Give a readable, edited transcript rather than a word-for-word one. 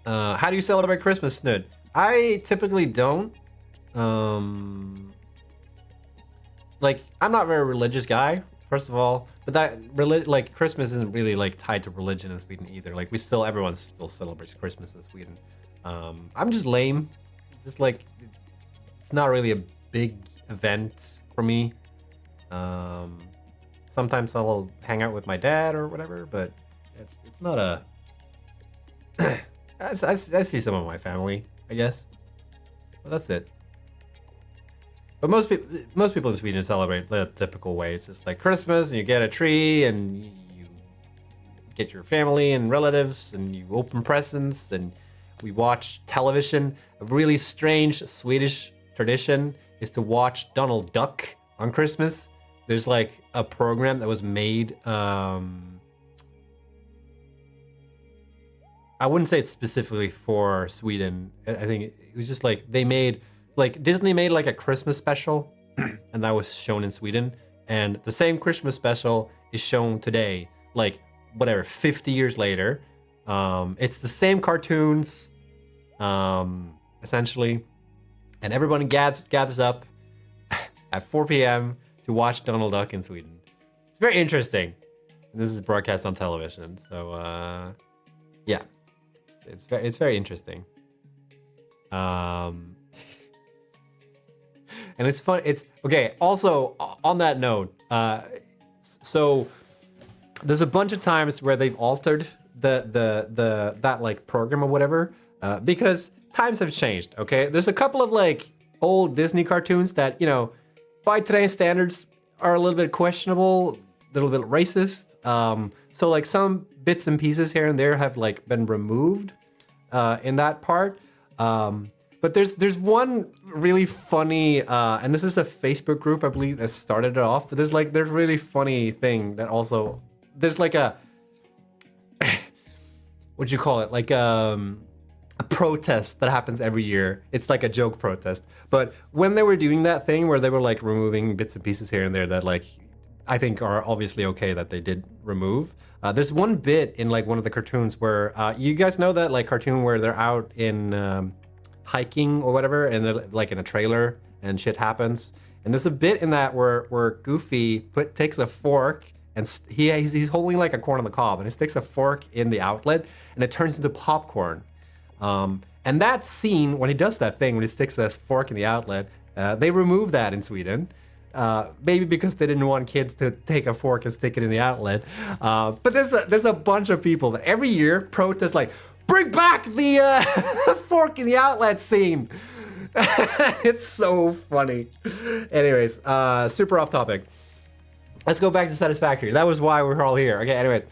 How do you celebrate Christmas, Snutt? I typically don't. Um, like, I'm not a very religious guy, first of all. But like, Christmas isn't really like tied to religion in Sweden either. Like, everyone still celebrates Christmas in Sweden. I'm just lame. Just like, it's not really a big event for me. Sometimes I'll hang out with my dad or whatever, but it's not a. I see some of my family, I guess. But that's it. But most people in Sweden celebrate the typical way. It's just like Christmas, and you get a tree, and you get your family and relatives, and you open presents, and we watch television. A really strange Swedish tradition is to watch Donald Duck on Christmas. There's like a program that was made. I wouldn't say it's specifically for Sweden. I think it was just like Disney made like a Christmas special, and that was shown in Sweden. And the same Christmas special is shown today, like whatever, 50 years later. It's the same cartoons, essentially, and everybody gathers up at 4 p.m. to watch Donald Duck in Sweden. It's very interesting. And this is broadcast on television, so yeah. It's very interesting. And it's fun. It's okay. Also, on that note, so there's a bunch of times where they've altered that like program or whatever, because times have changed. Okay, there's a couple of like old Disney cartoons that, you know, by today's standards are a little bit questionable, a little bit racist. So like some bits and pieces here and there have like been removed in that part. But there's one really funny, and this is a Facebook group, I believe, that started it off. But there's really funny thing that also, there's like a, what'd you call it? Like a protest that happens every year. It's like a joke protest. But when they were doing that thing where they were like removing bits and pieces here and there that like I think are obviously okay that they did remove. There's one bit in like one of the cartoons where you guys know that like cartoon where they're out in hiking or whatever, and they're like in a trailer and shit happens. And there's a bit in that where Goofy takes a fork and he's holding like a corn on the cob, and he sticks a fork in the outlet, and it turns into popcorn. And that scene when he does that thing, when he sticks a fork in the outlet, they removed that in Sweden. Maybe because they didn't want kids to take a fork and stick it in the outlet. But there's a bunch of people that every year protest like, bring back the fork in the outlet scene. It's so funny. Anyways, super off topic. Let's go back to Satisfactory. That was why we're all here. Okay, anyways.